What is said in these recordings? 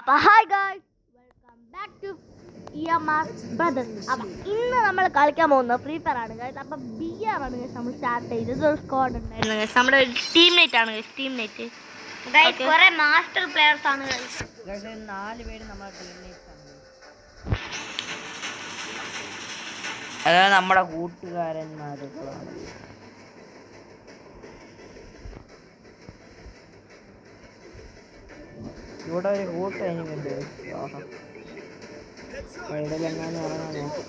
അപ്പോൾ hi guys, welcome back to EMR brothers. അപ്പം ഇന്ന് നമ്മൾ കളിക്കാൻ പോകുന്നത് ഫ്രീ ഫയർ ആണ് ഗൈസ്. അപ്പം BR ആണ് ഗൈസ് നമ്മൾ സ്റ്റാർട്ട് ചെയ്തത്. ഒരു സ്ക്വാഡ് ഉണ്ടായിരുന്നു ഗൈസ്. നമ്മുടെ ടീംമേറ്റ് ആണ് ഗൈസ്. ടീംമേറ്റ് ഗൈസ് കുറേ മാസ്റ്റർ പ്ലെയേഴ്സ് ആണ് ഗൈസ്. 4 പേര് നമ്മുടെ ടീംമേറ്റ്സ് ആണ്. അതായത് നമ്മുടെ കൂട്ടുകാരന്മാരുകളാണ്. ഇവിടെ ഒരു കൂട്ട് എനിക്കുണ്ട്. എവിടെയെങ്ങാനും ഇറങ്ങാൻ നോക്കും.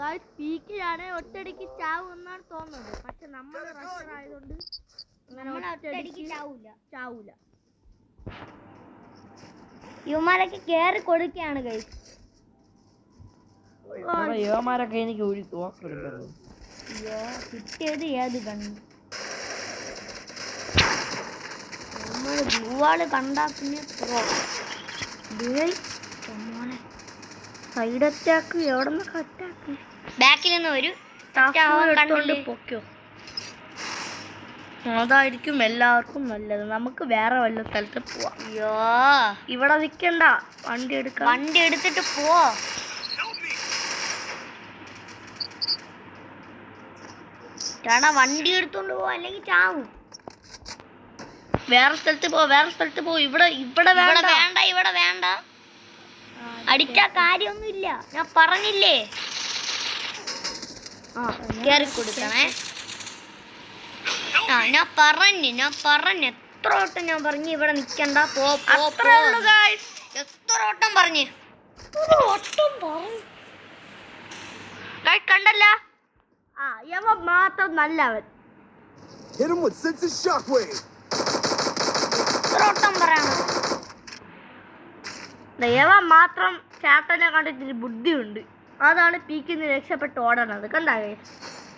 ഗൈസ് പീക്കിലാണ് ഒറ്റയടിക്ക് ചാവും എന്നാണ് തോന്നുന്നത്. പക്ഷെ നമ്മൾ റഷർ ആയതുകൊണ്ട് അങ്ങനെ ഒറ്റയടിക്ക് ചാവൂല. യുവമാരൊക്കെ കേറി കൊടുക്കുകയാണ് ഗൈസ്. യുവമാരൊക്കെ എനിക്ക് ഒരു തോക്കെടുക്കരുത്. കിട്ടിയത് ഏത് കണ്ണു ബ്ലൂവാള് കണ്ടാ പിന്നെ സൈഡ് അറ്റാക്ക് എവിടെ നിന്നൊക്കെ അറ്റാക്ക് ബാക്കിൽ നിന്ന് ഒരു പൊക്കോ. അതായിരിക്കും എല്ലാവർക്കും നല്ലത്. നമുക്ക് വേറെ വല്ല സ്ഥലത്ത് പോവാം. അയ്യോ ഇവിടെ നിൽക്കണ്ട, വണ്ടി എടുത്തിട്ട് പോ. വണ്ടി എടുത്തോണ്ട് പോ, അല്ലെങ്കിൽ ചാവും. വേറെ സ്ഥലത്ത് പോ. ഇവിടെ വേണ്ട. അടിച്ചാ കാര്യമൊന്നുമില്ല, ഞാൻ പറഞ്ഞില്ലേ. കേറി കൊടുക്കണേ. ഞാൻ പറഞ്ഞു എത്ര വട്ടം ഞാൻ പറഞ്ഞു ഇവിടെ നിക്കണ്ട, പോ. എത്ര വട്ടം പറഞ്ഞു കണ്ടല്ല. യവ മാത്രം നല്ലവൻ. യവ മാത്രം ചേട്ടനെ കണ്ടിട്ട് ബുദ്ധിയുണ്ട്. അതാണ് പീക്കിന്ന് രക്ഷപ്പെട്ട് ഓടണത്. കണ്ടാവേ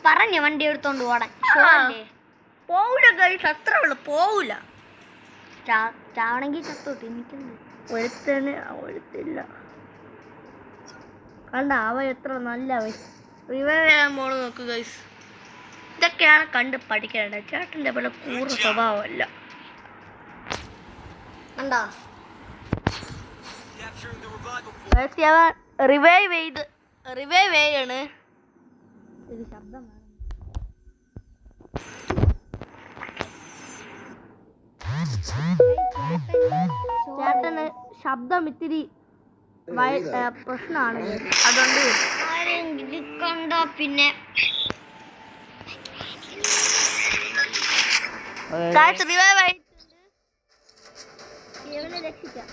പറഞ്ഞു വണ്ടി എടുത്തോണ്ട് ഓടാൻ. പോവില്ല ഗൈസ്, അത്ര ഉള്ളു. പോവില്ല. ചാവണമെങ്കിൽ ചത്തോട്ട്. എനിക്കുണ്ട് ഒഴുത്തില്ല. കണ്ട അവ എത്ര നല്ലവൻ. റിവൈവ് ചെയ്യാൻ പോണു നോക്ക് ഗൈസ്. ഇതൊക്കെയാണ് കണ്ട് പഠിക്കേണ്ടത്. ചേട്ടൻ്റെ പോലെ കൂറ സ്വഭാവമല്ല. കണ്ടോ റിവൈവ് ചെയ്യാണ്. ഒരു ശബ്ദം ചേട്ടന് ശബ്ദം ഇത്തിരി പ്രശ്നമാണ്. അതുകൊണ്ട് കണ്ടോ പിന്നെ റിവൈവ് ആയിട്ടുണ്ട്. ഇവനെ രക്ഷിക്കാം.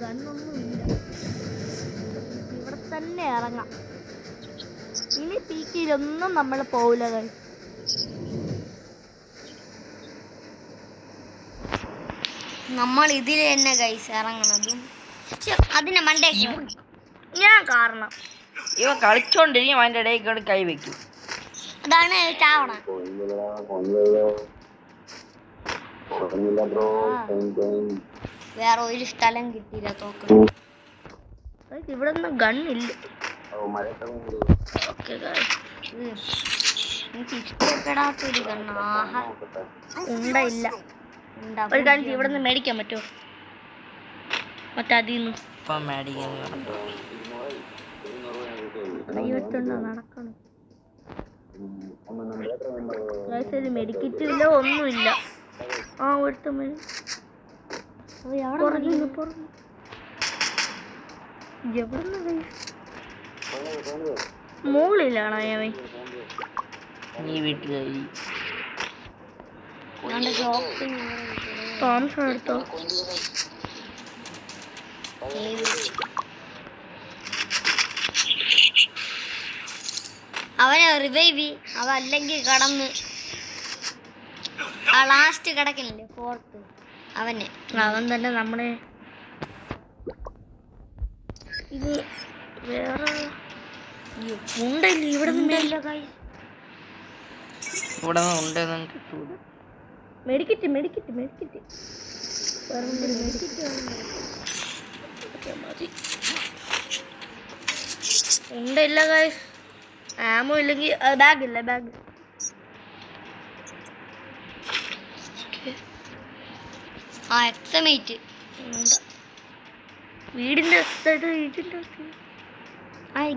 ഗണ്ണൊന്നുമില്ല, ഇവിടെ തന്നെ ഇറങ്ങാം. ഇനി പീക്കിലൊന്നും നമ്മൾ പോവില്ല ഗൈസ്. നമ്മൾ ഇതിൽ തന്നെ ഗൈസ് ഇറങ്ങണതും അതിന്റെ മണ്ടേ ഞാൻ കാരണം ഇവ കളിച്ചോണ്ടിരിക്കും, അതിന്റെ ഇടയിൽ കൈ വെക്കും. അതാണ് ചാവണ. വേറെ ഒരു സ്ഥലം കിട്ടിയില്ല തോക്ക്. ഇവിടെ ഒന്നും ഗണ്ണില്ല. എനിക്ക് ഇഷ്ടപ്പെടാത്തൊരു ഗണ്ണ്. ഉണ്ടയില്ല. ഒരു കാര്യം ഇവിടെ നിന്ന് മേടിക്കാൻ പറ്റുമോ? മറ്റതിന്ന് നടക്കണം. മെഡിക്കറ്റും ഇല്ല, ഒന്നുമില്ല. ഒരുത്ത മുകളിലാണോ അവൻ? നീ വീട്ടിൽ തോമസ് എടുത്തോ. അവനെ റിവൈവ്. അവ അല്ലെങ്കിൽ കടന്ന് ലാസ്റ്റ് കിടക്കണില്ലേ, ഫോർത്ത്. അവൻ തന്നെ നമ്മളെ. ഇത് വേറെ ഉണ്ടല്ലേ ഇവിടെ നിന്നില്ല. ഇവിടെ ഉണ്ടെന്ന് കിട്ടൂല. മെഡിക്കറ്റ് ഉണ്ടില്ല ഗൈസ്. ആമോ ഇല്ലെങ്കിൽ ബാഗ്. ആ എക്സമേറ്റ് വീടിന്റെ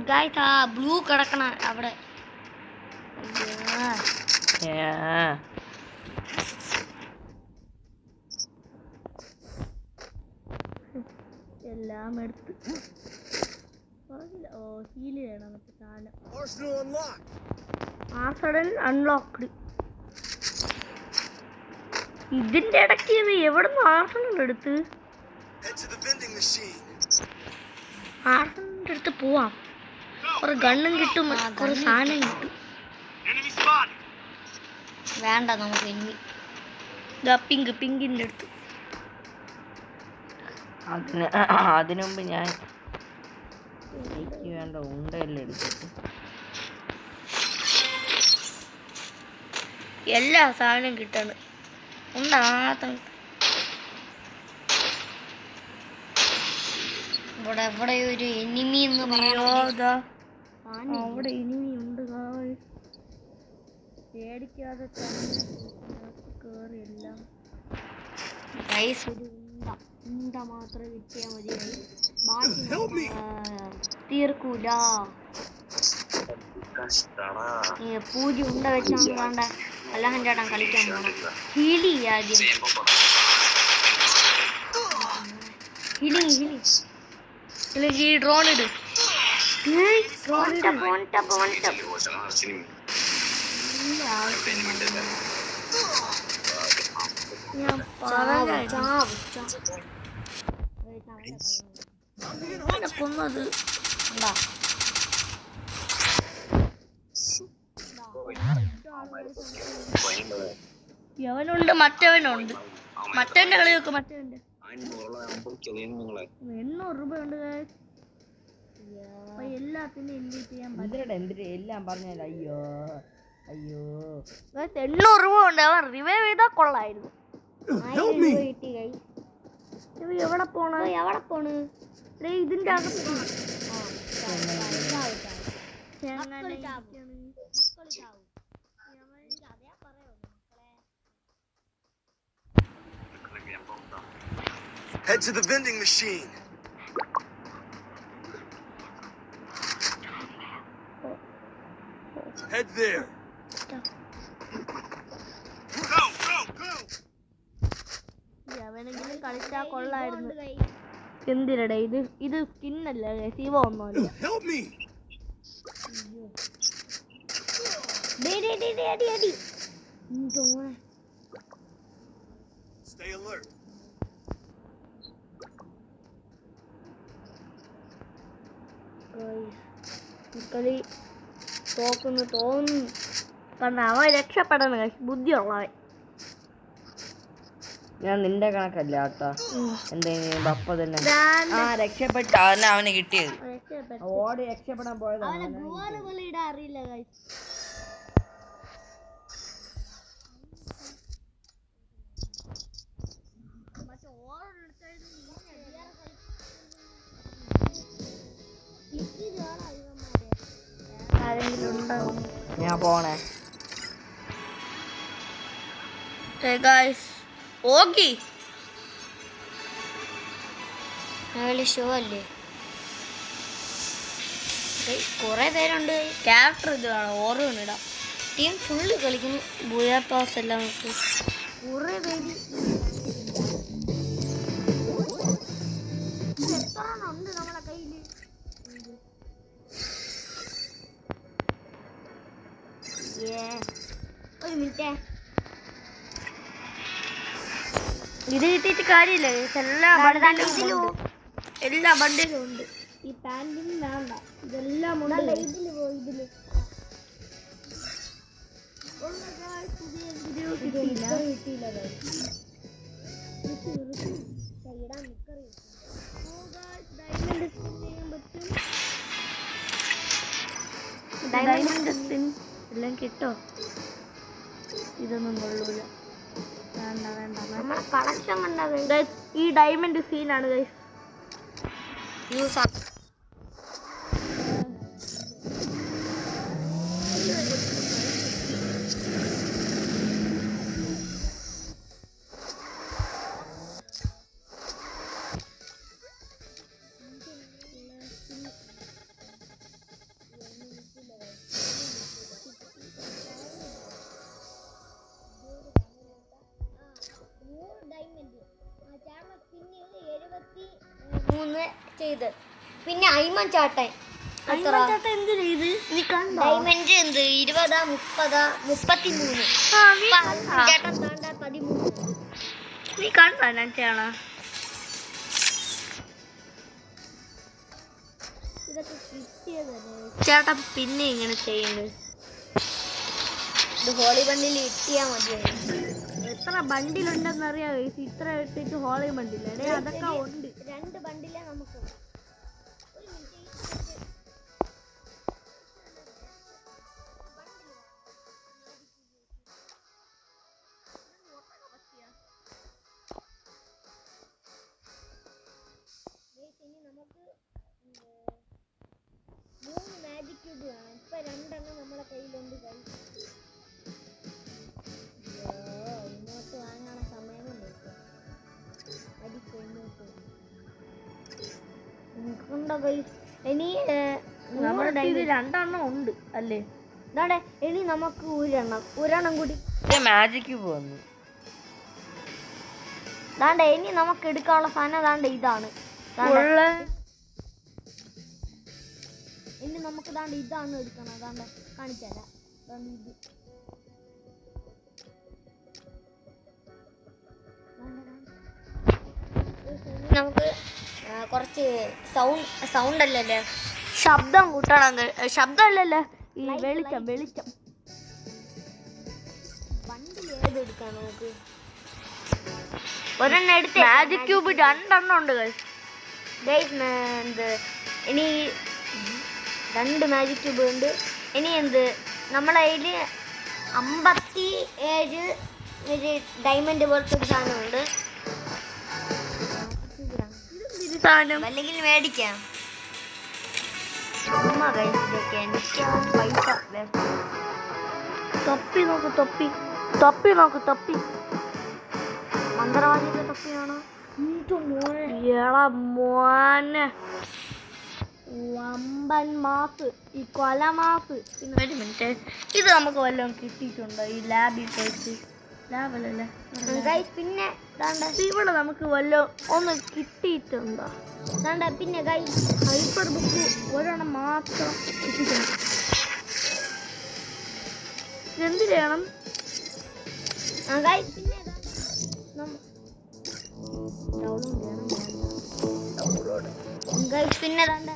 ഗായ്സ് ആ ബ്ലൂ കിടക്കണ അവിടെ. എല്ലാം എടുത്ത് ഹീൽ ചെയ്യണം മറ്റേ സാധനം. ആർസഡൻ അൺലോക്ക്ഡ്. ഇതിന്റെ ഇടയ്ക്ക് എവിടെ നിന്ന് ആർസഡൻ എടുത്ത് ആർസഡന്റെ അടുത്ത് പോവാം. കുറെ ഗണ്ണും കിട്ടും, കുറെ സാധനം കിട്ടും. വേണ്ട നമുക്ക് ഇനി പിങ്കിന്റെ അടുത്ത്. അതിനുമുമ്പ് ഞാൻ എനിക്ക് വേണ്ട ഉണ്ടല്ലേ എടുത്തിട്ട് എല്ലാ സാധനവും കിട്ടാണ്. ഉണ്ടാത്ത ഇവിടെ ഇവിടെ ഒരു എനിമി എന്ന് പറയുമോ. അവിടെ എനിമി ഉണ്ട്. പേടിക്കാതെ കേറി എല്ലാം ഗൈസ് ഒരു ഉണ്ട മാത്രം കിട്ടിയാൽ മതി. ബാക്കി തീർക്കൂല. പൂജ ഉണ്ട വെച്ചാണ് വേണ്ട അല്ലാഹൻ ചേട്ടൻ കളിക്കാൻ പോണം. ഹീലി ആദ്യം ഈ ഡ്രോൺ ഇട്. കൊന്നത് യവനുണ്ട്, മറ്റവനുണ്ട്. മറ്റവന്റെ കളി വെക്കും. മറ്റവന്റെ 800 രൂപ ഉണ്ട്. എല്ലാത്തിനും ഇൻവൈറ്റ് ചെയ്യാൻ എന്തിനാ എല്ലാം പറഞ്ഞാൽ അയ്യോ 800 രൂപ ഉണ്ട്. അവൻ റിവൈവ് ചെയ്താൽ കൊള്ളായിരുന്നു. എവിടെ പോണ് ഇതിന്റെ അകത്ത്. Head to the vending machine. Head there. Go, go, go. അവനെങ്കിലും കളിച്ചാ കൊള്ളായിരുന്നു. എന്തിനടേ ഇത് സ്കിന്നല്ലേ, ശിവ ഒന്നുമല്ല. Help me. അടി. Stay alert. കളി തോന്നുന്നു. കാരണം അവൻ രക്ഷപ്പെടണം. ബുദ്ധിയുള്ളവൻ. ഞാൻ നിന്റെ കണക്കല്ല കേട്ടാ. എന്തെങ്കിലും പപ്പ തന്നെ രക്ഷപ്പെട്ട അവന് കിട്ടിയത്. ഓടി രക്ഷപ്പെടാൻ പോയതാണ്. അറിയില്ല. ഞാൻ പോണേ. ഓക്കി ഷോ അല്ലേ. കുറെ പേരുണ്ട്. ക്യാരക്ടർ ഇതാണ്. ഓർമ്മ ടീം ഫുള്ള് കളിക്കുന്നു. ബൂയാ പാസ് എല്ലാം കുറെ പേര് ഉണ്ട് നമ്മളെ കയ്യില്. ഒരു മിനിറ്റ്. ഇത് കിട്ടിയിട്ട് കാര്യമില്ല. എല്ലാ ബണ്ടിലും ഉണ്ട്. ഈ പാൻറ്റിനും വേണ്ട. ഇതെല്ലാം ഉണ്ട്. ഇതില് ഡയമണ്ട് സ്പിൻ എല്ലാം കിട്ടോ? ഇതൊന്നും കൊള്ളൂല. വേണ്ട. നമ്മളെ കളക്ഷൻ കണ്ട ഈ ഡയമണ്ട് സീനാണ് ഗൈസ്. യൂസ് 3 ചെയ്ത്. പിന്നെ അയ്മൻ ചാട്ടൻ എത്ര എന്ത് ചെയ്ത് നീ കണ്ടോ? ഡയമണ്ട് എന്ത് 20, 30, 33. ചേട്ടൻ താണ്ട 13. നീ കണ്ടോ ഞാൻ ചെയ്യണ? ഇതൊക്കെ കിട്ടിയതല്ലേ. ചേട്ടാ പിന്നെ ഇങ്ങനെ ചെയ്യുന്നത്. ഇത് ഹോളി ബണ്ടിൽ കിട്ടിയാ മതിയായിരുന്നു. എത്ര ബണ്ടിലുണ്ടെന്ന് അറിയാവോ? ഇത്ര ഇട്ടിട്ട് ഹോളി ബണ്ടില്ലേ? അതൊക്കെ ഉണ്ട്. 2 ബണ്ടിലേ നമുക്ക്. ഇനി നമുക്ക് 3 മാജിക് ക്യൂബ് വേണം. ഇപ്പൊ 2 എണ്ണം നമ്മളെ കയ്യിലുണ്ട്. ഇങ്ങോട്ട് വാങ്ങാൻ സമയം കൊണ്ടോ ഇനി നമ്മുടെ ഇത് 2 എണ്ണം ഉണ്ട് അല്ലേ? ഇതാടെ ഇനി നമുക്ക് ഒരെണ്ണം കൂടി മാജിക് ക്യൂബ് വന്നു. ദാണ്ടെ ഇനി നമുക്ക് എടുക്കാനുള്ള സാധനം ദാണ്ടെ ഇതാണ്. ഇനി നമുക്ക് ദാണ്ടെ ഇതാണ് എടുക്കണം. ദാണ്ടെ കാണിച്ചുതരാം. ഇത് നമുക്ക് കുറച്ച് സൗണ്ട് അല്ലല്ലേ, ശബ്ദം കൂട്ടണം. ശബ്ദം അല്ലല്ലോ, ഈ വെളിച്ചം. ബണ്ടിൽ ഏതെടുക്കാം നമുക്ക്? ഒരെണ്ണം എടുത്ത്. മാജിക് ക്യൂബ് 2 എണ്ണം ഉണ്ട് എന്ത് ഇനി 2 മാജിക് ക്യൂബ് ഉണ്ട്. ഇനി എന്ത് നമ്മളതിൽ 57 ഡയമണ്ട് പോലത്തെ ഒരു സാധനമുണ്ട്. അല്ലെങ്കിൽ മേടിക്കാം. പൈസ തൊപ്പി നോക്ക്. മന്ത്രവാദിയുടെ തൊപ്പിയാണോ? മോനെ വമ്പൻ മാസ്, ഈ കൊല മാസ്. പിന്നെ ഒരു മിനിറ്റ്, ഇത് നമുക്ക് വല്ലതും കിട്ടിയിട്ടുണ്ടോ ഈ ലാബിൽ പോയിട്ട്? ലാബല്ലേ? പിന്നെ ഇവിടെ നമുക്ക് വല്ലതും ഒന്ന് കിട്ടിയിട്ടുണ്ടോ? പിന്നെ ഹൈപ്പർ ബുക്ക് ഒരെണ്ണം മാത്രം കിട്ടിക്കണം. എന്ത് ചെയ്യണം? പിന്നെ പിന്നെ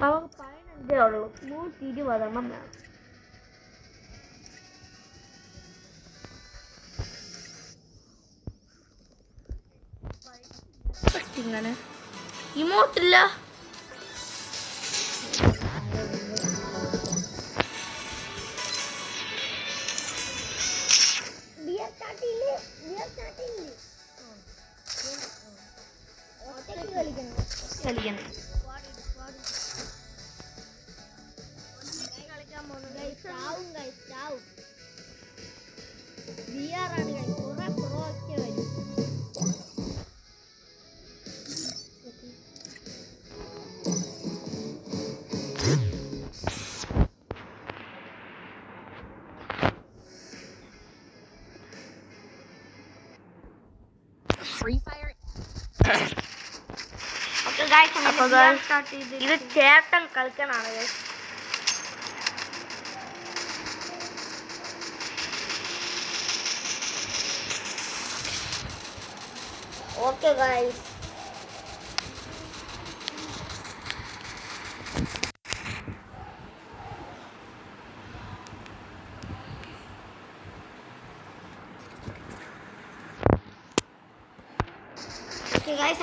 നമുക്ക് 15 ഉള്ളൂ. 120 എണ്ണം വേണം. ഇങ്ങനെ ഇമോട്ടില്ല. കളിക്കണം. ഇത് ചേട്ടൻ കളിക്കാനാണ്. ഓക്കെ ഗൈസ്,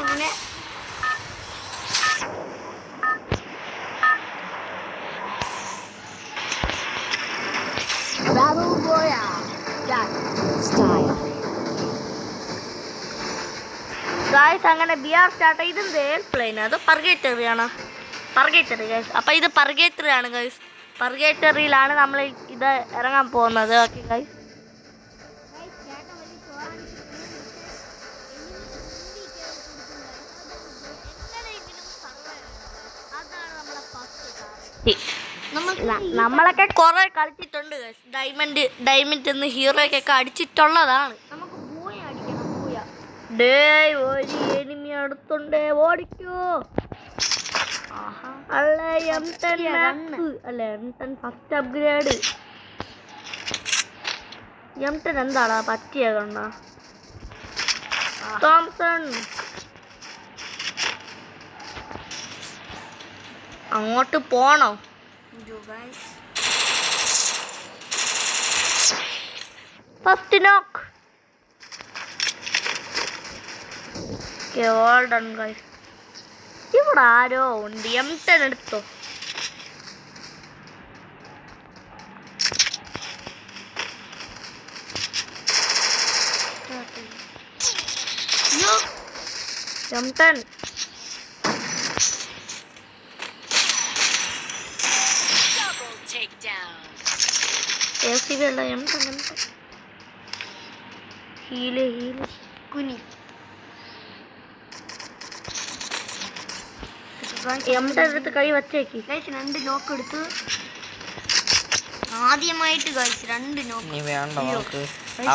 അങ്ങനെ അങ്ങനെ ബിആർ സ്റ്റാർട്ട്. ഇതെന്ത് എയർപ്ലെയിൻ? അത് പർഗേറ്ററിയാണ്. പർഗേറ്ററി ഗൈസ്. അപ്പം ഇത് പർഗേറ്ററി ആണ് ഗൈസ്. പർഗേറ്ററിയിലാണ് നമ്മൾ ഇത് ഇറങ്ങാൻ പോകുന്നത്. Okay guys. നമ്മളൊക്കെ കുറെ കളിച്ചിട്ടുണ്ട് ഡയമണ്ട് എന്ന് ഹീറോയ്ക്കൊക്കെ അടിച്ചിട്ടുള്ളതാണ്. നമുക്ക് പൂയ അടിക്കണം, പൂയ. ഡേ ഒരു എനിമി അടുത്തുണ്ടേ, ഓടിക്കോ. അല്ലേ M10 Max അല്ലേ, M10 ഫസ്റ്റ് അപ്ഗ്രേഡ്. M10 എന്താടാ പറ്റിയ കണ്ണ? തോംസൺ അങ്ങോട്ട് പോണോ? ഫസ്റ്റ് നോക്ക്. All done guys. ഇവിടെ ആരോ ഉണ്ട്. M10 എടുത്തോ. M10 ഉള്ള M10 ഹീല് കുനി. M10 എടുത്ത് കൈ വച്ചേക്ക്. ഗൈസ് 2 നോക്ക് എടുത്ത് ആദ്യമായിട്ട് ഗൈസ് 2 നോക്ക്. നീ വേണ്ട, നമുക്ക്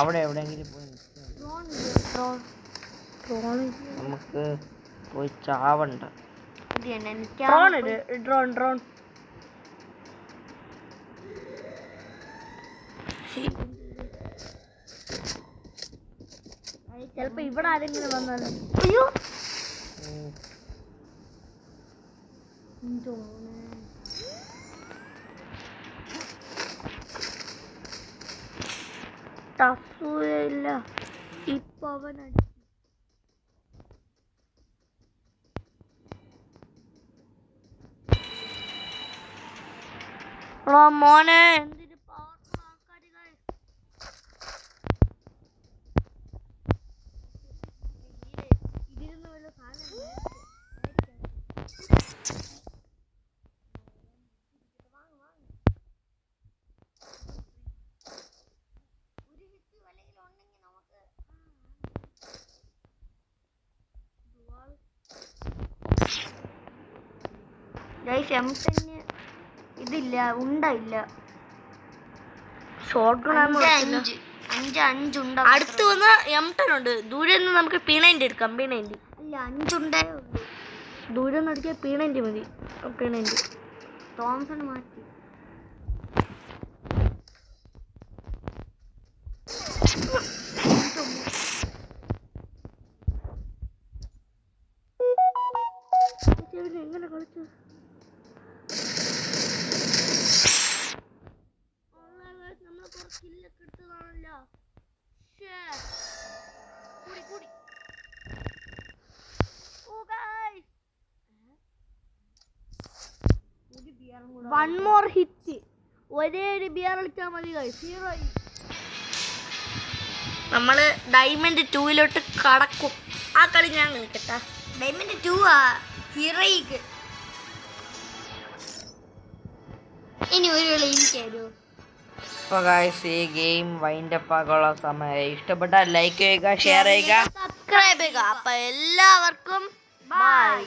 അവിടെ എവിടെയെങ്കിലും പോയി നമുക്ക് പോയി ചാവണ്ട. ഡ്രോൺ ചിലപ്പോ ഇവിടെ ആരെങ്കിലും വന്നാലോ. അയ്യോ ടഫില്ല ഇപ്പൊ അവൻ മോനെ എന്തിന് പവർഫുൾ ആൾക്കാര് ഇതിരുന്ന് വല്ല സാധനം ഗൈസ് M10 ഇതില്ല, ഉണ്ടായില്ല. ഷോർട്ട് ഗൺ 5 ഉണ്ട്. അടുത്ത് വന്ന് M10 ഉണ്ട്. ദൂരെ നിന്ന് നമുക്ക് P90 എടുക്കാം. P90 അല്ല 5 ഉണ്ടേ ഉള്ളൂ. ദൂരെ നിന്ന് അടിക്കാൻ P90 മതി. P90 തോംസൺ മാറ്റി. എങ്ങനെ കളിച്ചു? നമ്മളെ കുറച്ച് കില്ലൊക്കെ എടുത്തതാണല്ലോ. കൂടി വൺ മോർ ഹിറ്റ്. ഒരേ ഒരു ബിയർ കളിച്ചാൽ മതി ഹീറോ. നമ്മള് ഡയമണ്ട് 2 കടക്കും. ആ കളി ഞാൻ കളിക്കട്ടാ. ഡയമണ്ട് 2 ഹീറോയ്ക്ക്. ഇനി ഒരു കളി എനിക്കാരോ. അപ്പോൾ ഗൈസ് ഈ ഗെയിം വൈൻഡ് അപ്പ് ആകാനുള്ള സമയമായി. ഇഷ്ടപ്പെട്ടാൽ ലൈക്ക് ചെയ്യുക, ഷെയർ ചെയ്യുക, സബ്സ്ക്രൈബ് ചെയ്യുക. അപ്പൊ എല്ലാവർക്കും ബൈ.